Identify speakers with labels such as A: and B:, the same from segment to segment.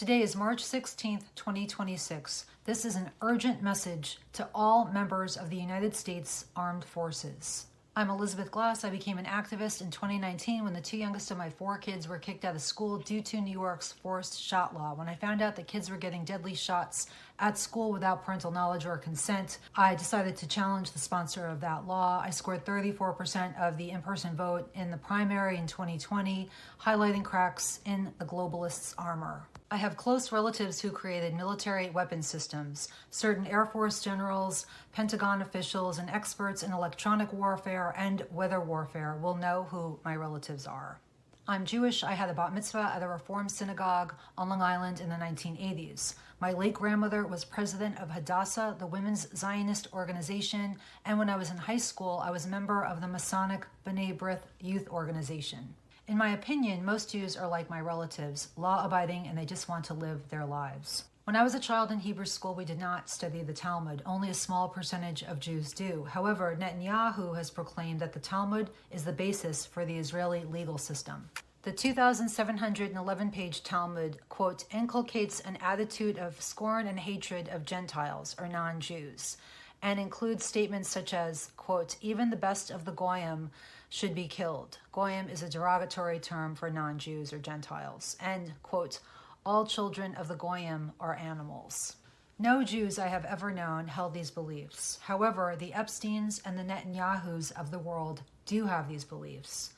A: Today is March 16th, 2026. This is an urgent message to all members of the United States Armed Forces. I'm Elizabeth Glass. I became an activist in 2019 when the two youngest of my four kids were kicked out of school due to New York's forced shot law. When I found out that kids were getting deadly shots at school without parental knowledge or consent, I decided to challenge the sponsor of that law. I scored 34% of the in-person vote in the primary in 2020, highlighting cracks in the globalists' armor. I have close relatives who created military weapon systems. Certain Air Force generals, Pentagon officials, and experts in electronic warfare and weather warfare will know who my relatives are. I'm Jewish. I had a bat mitzvah at a Reform synagogue on Long Island in the 1980s. My late grandmother was president of Hadassah, the women's Zionist organization, and when I was in high school, I was a member of the Masonic B'nai B'rith youth organization. In my opinion, most Jews are like my relatives, law-abiding, and they just want to live their lives. When I was a child in Hebrew school, we did not study the Talmud. Only a small percentage of Jews do. However, Netanyahu has proclaimed that the Talmud is the basis for the Israeli legal system. The 2,711-page Talmud, quote, inculcates an attitude of scorn and hatred of Gentiles or non-Jews, and includes statements such as, quote, even the best of the Goyim should be killed. Goyim is a derogatory term for non-Jews or Gentiles. And, quote, all children of the Goyim are animals. No Jews I have ever known held these beliefs. However, the Epsteins and the Netanyahus of the world do have these beliefs.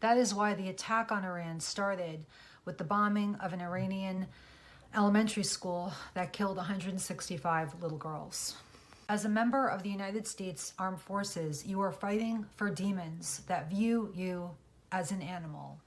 A: That is why the attack on Iran started with the bombing of an Iranian elementary school that killed 165 little girls. As a member of the United States Armed Forces, you are fighting for demons that view you as an animal.